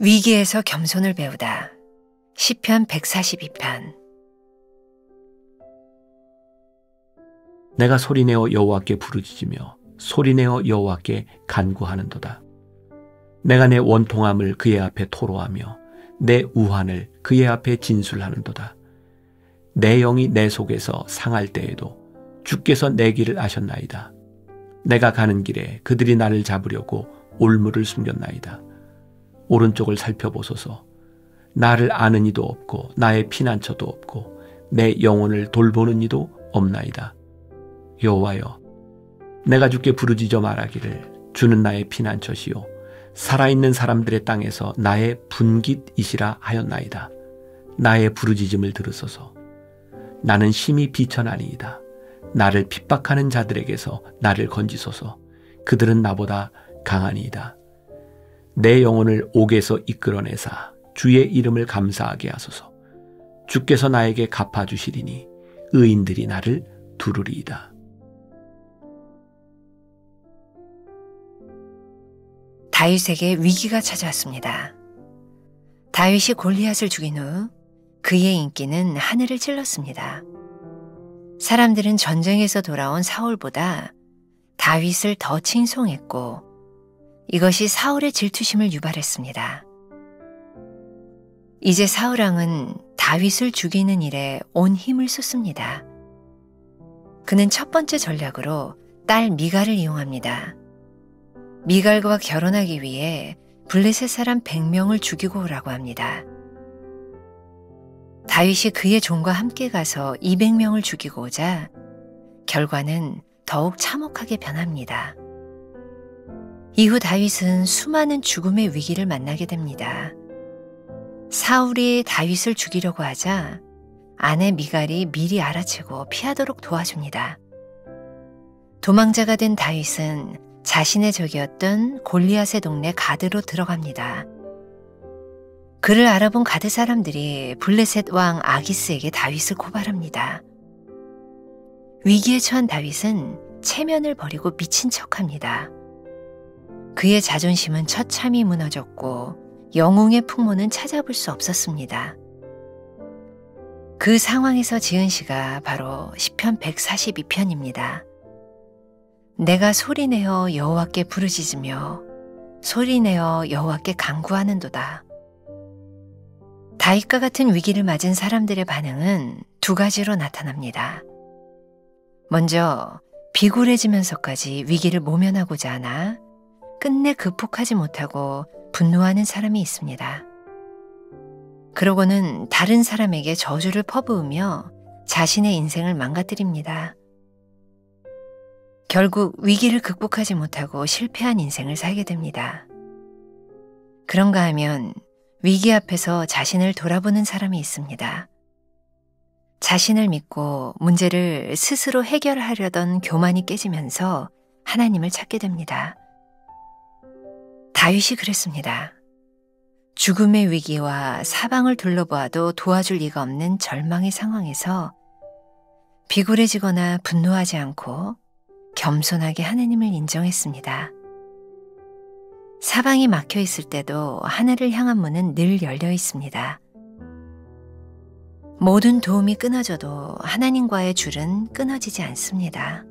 위기에서 겸손을 배우다. 시편 142편. 내가 소리내어 여호와께 부르짖으며 소리내어 여호와께 간구하는도다. 내가 내 원통함을 그의 앞에 토로하며 내 우환을 그의 앞에 진술하는도다. 내 영이 내 속에서 상할 때에도 주께서 내 길을 아셨나이다. 내가 가는 길에 그들이 나를 잡으려고 올무를 숨겼나이다. 오른쪽을 살펴보소서. 나를 아는 이도 없고 나의 피난처도 없고 내 영혼을 돌보는 이도 없나이다. 여호와여, 내가 주께 부르짖어 말하기를 주는 나의 피난처시요 살아있는 사람들의 땅에서 나의 분깃이시라 하였나이다. 나의 부르짖음을 들으소서. 나는 심히 비천하니이다. 나를 핍박하는 자들에게서 나를 건지소서. 그들은 나보다 강하니이다. 내 영혼을 옥에서 이끌어내사 주의 이름을 감사하게 하소서. 주께서 나에게 갚아주시리니 의인들이 나를 두르리이다. 다윗에게 위기가 찾아왔습니다. 다윗이 골리앗을 죽인 후 그의 인기는 하늘을 찔렀습니다. 사람들은 전쟁에서 돌아온 사울보다 다윗을 더 칭송했고 이것이 사울의 질투심을 유발했습니다. 이제 사울 왕은 다윗을 죽이는 일에 온 힘을 쏟습니다. 그는 첫 번째 전략으로 딸 미갈을 이용합니다. 미갈과 결혼하기 위해 블레셋 사람 100명을 죽이고 오라고 합니다. 다윗이 그의 종과 함께 가서 200명을 죽이고 오자 결과는 더욱 참혹하게 변합니다. 이후 다윗은 수많은 죽음의 위기를 만나게 됩니다. 사울이 다윗을 죽이려고 하자 아내 미갈이 미리 알아채고 피하도록 도와줍니다. 도망자가 된 다윗은 자신의 적이었던 골리앗의 동네 가드로 들어갑니다. 그를 알아본 가드 사람들이 블레셋 왕 아기스에게 다윗을 고발합니다. 위기에 처한 다윗은 체면을 버리고 미친 척합니다. 그의 자존심은 처참히 무너졌고 영웅의 풍모는 찾아볼 수 없었습니다. 그 상황에서 지은 시가 바로 시편 142편입니다. 내가 소리내어 여호와께 부르짖으며 소리내어 여호와께 간구하는도다. 다윗과 같은 위기를 맞은 사람들의 반응은 두 가지로 나타납니다. 먼저 비굴해지면서까지 위기를 모면하고자 하나 끝내 극복하지 못하고 분노하는 사람이 있습니다. 그러고는 다른 사람에게 저주를 퍼부으며 자신의 인생을 망가뜨립니다. 결국 위기를 극복하지 못하고 실패한 인생을 살게 됩니다. 그런가 하면 위기 앞에서 자신을 돌아보는 사람이 있습니다. 자신을 믿고 문제를 스스로 해결하려던 교만이 깨지면서 하나님을 찾게 됩니다. 다윗이 그랬습니다. 죽음의 위기와 사방을 둘러보아도 도와줄 리가 없는 절망의 상황에서 비굴해지거나 분노하지 않고 겸손하게 하나님을 인정했습니다. 사방이 막혀 있을 때도 하늘을 향한 문은 늘 열려 있습니다. 모든 도움이 끊어져도 하나님과의 줄은 끊어지지 않습니다.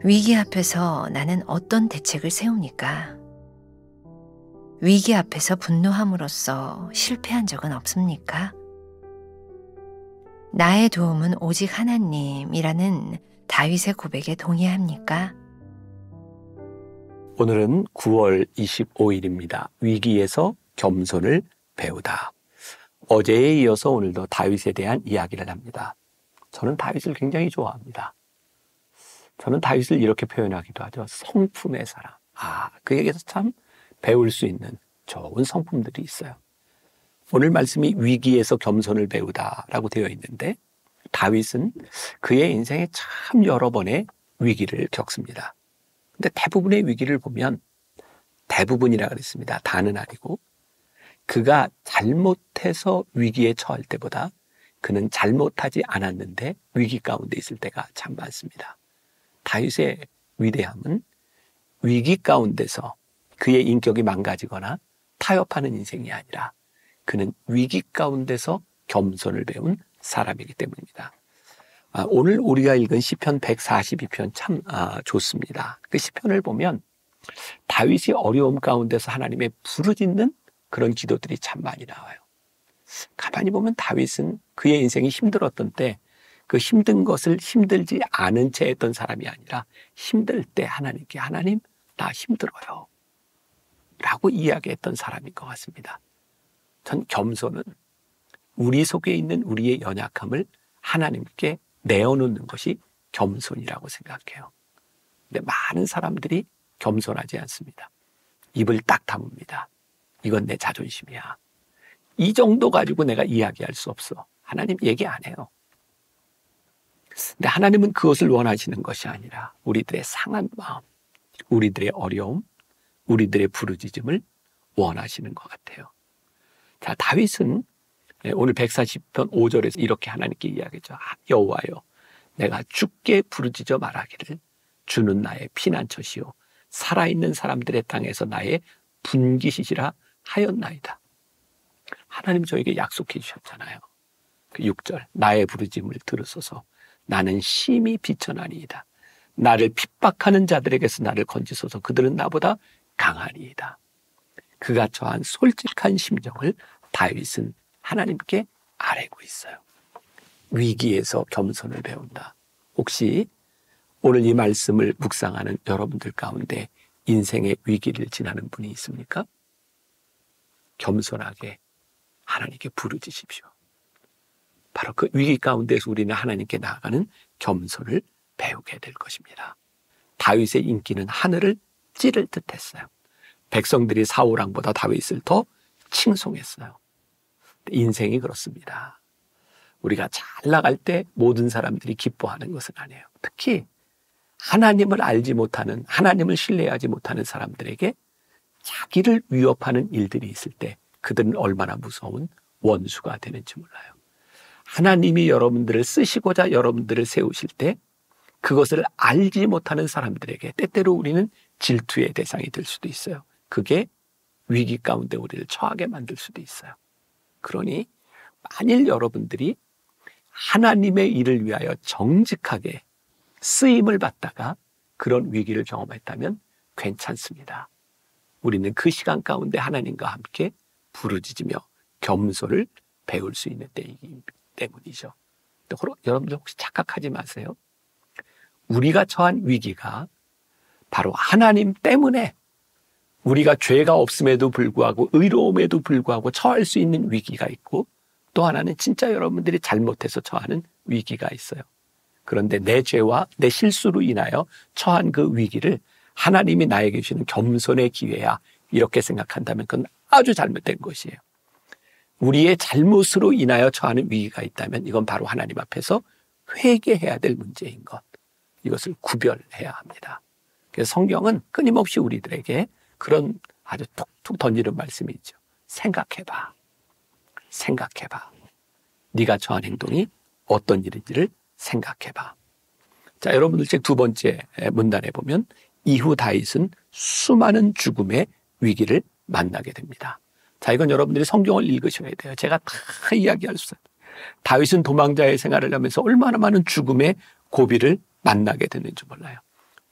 위기 앞에서 나는 어떤 대책을 세웁니까? 위기 앞에서 분노함으로써 실패한 적은 없습니까? 나의 도움은 오직 하나님이라는 다윗의 고백에 동의합니까? 오늘은 9월 25일입니다. 위기에서 겸손을 배우다. 어제에 이어서 오늘도 다윗에 대한 이야기를 합니다. 저는 다윗을 굉장히 좋아합니다. 저는 다윗을 이렇게 표현하기도 하죠. 성품의 사람. 그에게서 참 배울 수 있는 좋은 성품들이 있어요. 오늘 말씀이 위기에서 겸손을 배우다라고 되어 있는데 다윗은 그의 인생에 참 여러 번의 위기를 겪습니다. 근데 대부분의 위기를 보면 대부분이라 그랬습니다. 다는 아니고 그가 잘못해서 위기에 처할 때보다 그는 잘못하지 않았는데 위기 가운데 있을 때가 참 많습니다. 다윗의 위대함은 위기 가운데서 그의 인격이 망가지거나 타협하는 인생이 아니라 그는 위기 가운데서 겸손을 배운 사람이기 때문입니다. 오늘 우리가 읽은 시편 142편 참 좋습니다. 그 시편을 보면 다윗이 어려움 가운데서 하나님의 부르짖는 그런 기도들이 참 많이 나와요. 가만히 보면 다윗은 그의 인생이 힘들었던 때 그 힘든 것을 힘들지 않은 채 했던 사람이 아니라 힘들 때 하나님께 하나님 나 힘들어요 라고 이야기했던 사람인 것 같습니다. 전 겸손은 우리 속에 있는 우리의 연약함을 하나님께 내어놓는 것이 겸손이라고 생각해요. 근데 많은 사람들이 겸손하지 않습니다. 입을 딱 다뭅니다. 이건 내 자존심이야. 이 정도 가지고 내가 이야기할 수 없어. 하나님 얘기 안 해요. 근데 하나님은 그것을 원하시는 것이 아니라 우리들의 상한 마음, 우리들의 어려움, 우리들의 부르짖음을 원하시는 것 같아요. 자, 다윗은 오늘 140편 5절에서 이렇게 하나님께 이야기하죠. 여호와여, 내가 주께 부르짖어 말하기를 주는 나의 피난처시요 살아있는 사람들의 땅에서 나의 분깃이시라 하였나이다. 하나님 저에게 약속해 주셨잖아요. 그 6절, 나의 부르짖음을 들으소서 나는 심히 비천하니이다. 나를 핍박하는 자들에게서 나를 건지소서 그들은 나보다 강하니이다. 그가 처한 솔직한 심정을 다윗은 하나님께 아뢰고 있어요. 위기에서 겸손을 배운다. 혹시 오늘 이 말씀을 묵상하는 여러분들 가운데 인생의 위기를 지나는 분이 있습니까? 겸손하게 하나님께 부르짖으십시오. 바로 그 위기 가운데서 우리는 하나님께 나아가는 겸손을 배우게 될 것입니다. 다윗의 인기는 하늘을 찌를 듯했어요. 백성들이 사울왕보다 다윗을 더 칭송했어요. 인생이 그렇습니다. 우리가 잘 나갈 때 모든 사람들이 기뻐하는 것은 아니에요. 특히 하나님을 알지 못하는, 하나님을 신뢰하지 못하는 사람들에게 자기를 위협하는 일들이 있을 때 그들은 얼마나 무서운 원수가 되는지 몰라요. 하나님이 여러분들을 쓰시고자 여러분들을 세우실 때 그것을 알지 못하는 사람들에게 때때로 우리는 질투의 대상이 될 수도 있어요. 그게 위기 가운데 우리를 처하게 만들 수도 있어요. 그러니 만일 여러분들이 하나님의 일을 위하여 정직하게 쓰임을 받다가 그런 위기를 경험했다면 괜찮습니다. 우리는 그 시간 가운데 하나님과 함께 부르짖으며 겸손을 배울 수 있는 때이기 때문이죠. 여러분들 혹시 착각하지 마세요. 우리가 처한 위기가 바로 하나님 때문에 우리가 죄가 없음에도 불구하고 의로움에도 불구하고 처할 수 있는 위기가 있고 또 하나는 진짜 여러분들이 잘못해서 처하는 위기가 있어요. 그런데 내 죄와 내 실수로 인하여 처한 그 위기를 하나님이 나에게 주시는 겸손의 기회야 이렇게 생각한다면 그건 아주 잘못된 것이에요. 우리의 잘못으로 인하여 처하는 위기가 있다면 이건 바로 하나님 앞에서 회개해야 될 문제인 것. 이것을 구별해야 합니다. 그래서 성경은 끊임없이 우리들에게 그런 아주 툭툭 던지는 말씀이 있죠. 생각해봐. 생각해봐. 네가 처한 행동이 어떤 일인지를 생각해봐. 자, 여러분들 책 두 번째 문단에 보면 이후 다윗은 수많은 죽음의 위기를 만나게 됩니다. 자, 이건 여러분들이 성경을 읽으셔야 돼요. 제가 다 이야기할 수 없어요. 다윗은 도망자의 생활을 하면서 얼마나 많은 죽음의 고비를 만나게 됐는지 몰라요.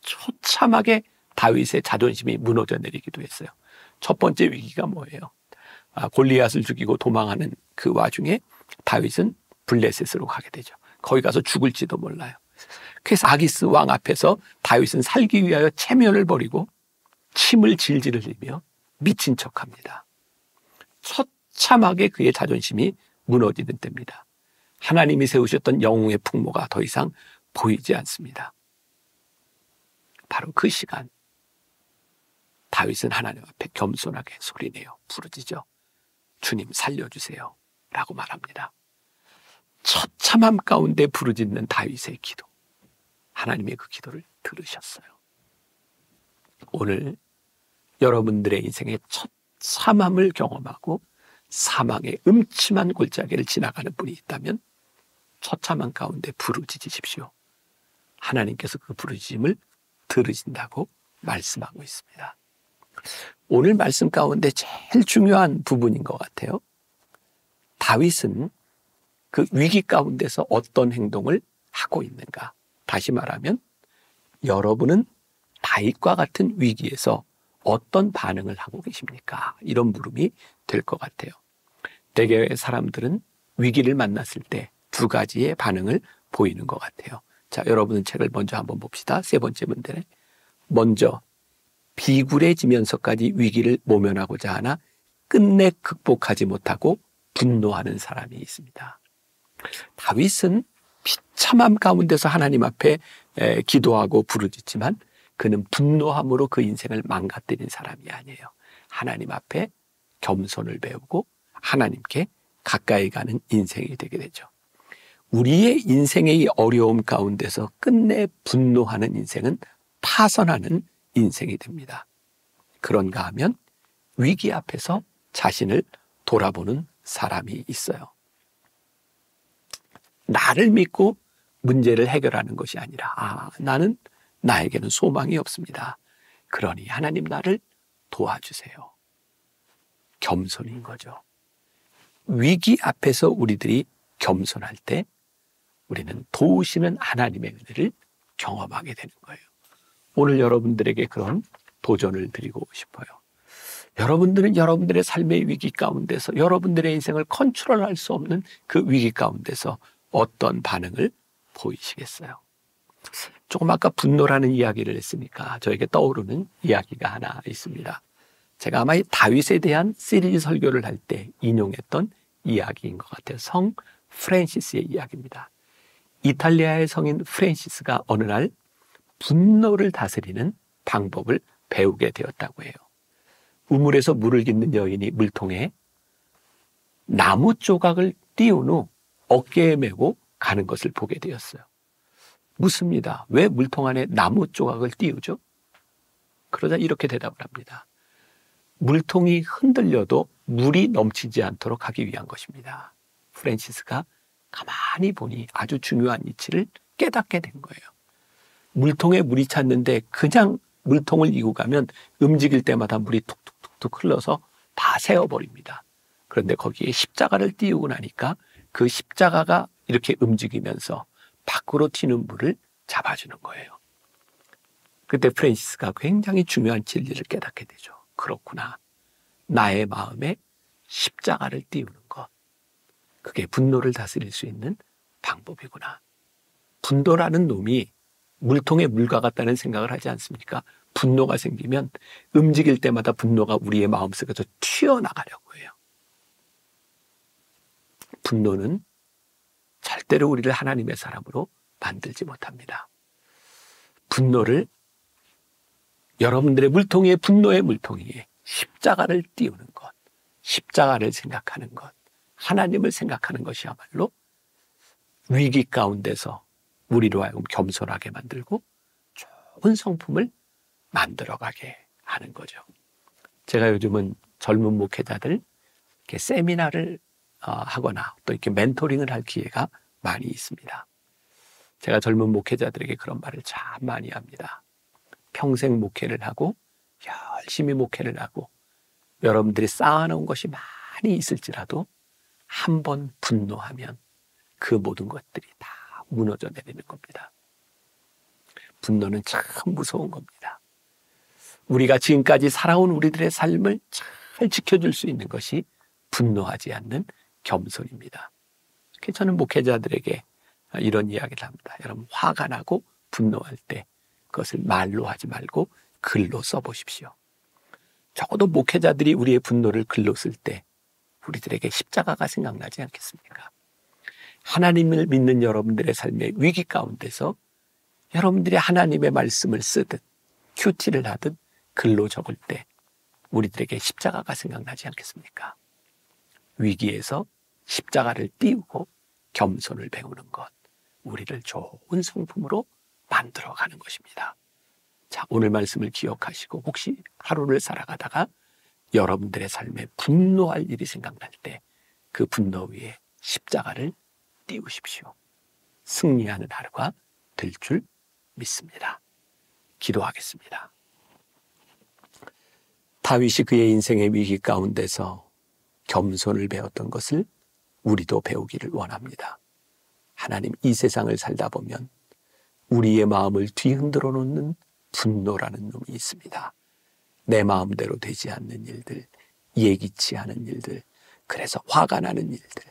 처참하게 다윗의 자존심이 무너져 내리기도 했어요. 첫 번째 위기가 뭐예요? 골리앗을 죽이고 도망하는 그 와중에 다윗은 블레셋으로 가게 되죠. 거기 가서 죽을지도 몰라요. 그래서 아기스 왕 앞에서 다윗은 살기 위하여 체면을 버리고 침을 질질 흘리며 미친 척합니다. 처참하게 그의 자존심이 무너지는 때입니다. 하나님이 세우셨던 영웅의 풍모가 더 이상 보이지 않습니다. 바로 그 시간 다윗은 하나님 앞에 겸손하게 소리내어 부르짖어 주님 살려주세요 라고 말합니다. 처참함 가운데 부르짖는 다윗의 기도, 하나님의 그 기도를 들으셨어요. 오늘 여러분들의 인생에 처참함을 경험하고 사망의 음침한 골짜기를 지나가는 분이 있다면 처참한 가운데 부르짖으십시오. 하나님께서 그 부르짖음을 들으신다고 말씀하고 있습니다. 오늘 말씀 가운데 제일 중요한 부분인 것 같아요. 다윗은 그 위기 가운데서 어떤 행동을 하고 있는가? 다시 말하면 여러분은 다윗과 같은 위기에서 어떤 반응을 하고 계십니까? 이런 물음이 될 것 같아요. 대개 사람들은 위기를 만났을 때 두 가지의 반응을 보이는 것 같아요. 자, 여러분은 책을 먼저 한번 봅시다. 세 번째 문제는 먼저 비굴해지면서까지 위기를 모면하고자 하나 끝내 극복하지 못하고 분노하는 사람이 있습니다. 다윗은 비참함 가운데서 하나님 앞에 기도하고 부르짖지만 그는 분노함으로 그 인생을 망가뜨린 사람이 아니에요. 하나님 앞에 겸손을 배우고 하나님께 가까이 가는 인생이 되게 되죠. 우리의 인생의 어려움 가운데서 끝내 분노하는 인생은 파선하는 인생이 됩니다. 그런가 하면 위기 앞에서 자신을 돌아보는 사람이 있어요. 나를 믿고 문제를 해결하는 것이 아니라 나에게는 소망이 없습니다. 그러니 하나님 나를 도와주세요. 겸손인 거죠. 위기 앞에서 우리들이 겸손할 때 우리는 도우시는 하나님의 은혜를 경험하게 되는 거예요. 오늘 여러분들에게 그런 도전을 드리고 싶어요. 여러분들은 여러분들의 삶의 위기 가운데서 여러분들의 인생을 컨트롤할 수 없는 그 위기 가운데서 어떤 반응을 보이시겠어요? 조금 아까 분노라는 이야기를 했으니까 저에게 떠오르는 이야기가 하나 있습니다. 제가 아마 이 다윗에 대한 시리즈 설교를 할 때 인용했던 이야기인 것 같아요. 성 프랜시스의 이야기입니다. 이탈리아의 성인 프랜시스가 어느 날 분노를 다스리는 방법을 배우게 되었다고 해요. 우물에서 물을 깃는 여인이 물통에 나무 조각을 띄운 후 어깨에 메고 가는 것을 보게 되었어요. 묻습니다. 왜 물통 안에 나무 조각을 띄우죠? 그러자 이렇게 대답을 합니다. 물통이 흔들려도 물이 넘치지 않도록 하기 위한 것입니다. 프랜시스가 가만히 보니 아주 중요한 이치를 깨닫게 된 거예요. 물통에 물이 찼는데 그냥 물통을 이고 가면 움직일 때마다 물이 툭툭툭툭 흘러서 다 새어버립니다. 그런데 거기에 십자가를 띄우고 나니까 그 십자가가 이렇게 움직이면서 밖으로 튀는 물을 잡아주는 거예요. 그때 프랜시스가 굉장히 중요한 진리를 깨닫게 되죠. 그렇구나. 나의 마음에 십자가를 띄우는 것. 그게 분노를 다스릴 수 있는 방법이구나. 분노라는 놈이 물통에 물과 같다는 생각을 하지 않습니까? 분노가 생기면 움직일 때마다 분노가 우리의 마음속에서 튀어나가려고 해요. 분노는 절대로 우리를 하나님의 사람으로 만들지 못합니다. 분노를 여러분들의 물통위에 분노의 물통위에 십자가를 띄우는 것, 십자가를 생각하는 것, 하나님을 생각하는 것이야말로 위기 가운데서 우리로 하여금 겸손하게 만들고 좋은 성품을 만들어가게 하는 거죠. 제가 요즘은 젊은 목회자들 이렇게 세미나를 하거나 또 이렇게 멘토링을 할 기회가 많이 있습니다. 제가 젊은 목회자들에게 그런 말을 참 많이 합니다. 평생 목회를 하고 열심히 목회를 하고 여러분들이 쌓아놓은 것이 많이 있을지라도 한 번 분노하면 그 모든 것들이 다 무너져 내리는 겁니다. 분노는 참 무서운 겁니다. 우리가 지금까지 살아온 우리들의 삶을 잘 지켜줄 수 있는 것이 분노하지 않는 겸손입니다. 그래서 저는 목회자들에게 이런 이야기를 합니다. 여러분 화가 나고 분노할 때 그것을 말로 하지 말고 글로 써보십시오. 적어도 목회자들이 우리의 분노를 글로 쓸 때 우리들에게 십자가가 생각나지 않겠습니까? 하나님을 믿는 여러분들의 삶의 위기 가운데서 여러분들이 하나님의 말씀을 쓰듯 큐티를 하듯 글로 적을 때 우리들에게 십자가가 생각나지 않겠습니까? 위기에서 십자가를 띄우고 겸손을 배우는 것, 우리를 좋은 성품으로 만들어가는 것입니다. 자, 오늘 말씀을 기억하시고 혹시 하루를 살아가다가 여러분들의 삶에 분노할 일이 생각날 때 그 분노 위에 십자가를 띄우십시오. 승리하는 하루가 될 줄 믿습니다. 기도하겠습니다. 다윗이 그의 인생의 위기 가운데서 겸손을 배웠던 것을 우리도 배우기를 원합니다. 하나님, 이 세상을 살다 보면 우리의 마음을 뒤흔들어 놓는 분노라는 놈이 있습니다. 내 마음대로 되지 않는 일들, 예기치 않은 일들, 그래서 화가 나는 일들.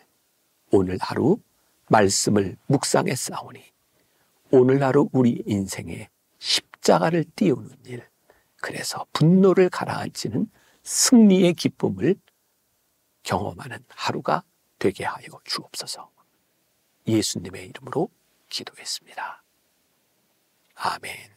오늘 하루 말씀을 묵상해 싸우니 오늘 하루 우리 인생에 십자가를 띄우는 일, 그래서 분노를 가라앉히는 승리의 기쁨을 경험하는 하루가 되게 하여 주옵소서. 예수님의 이름으로 기도했습니다. 아멘.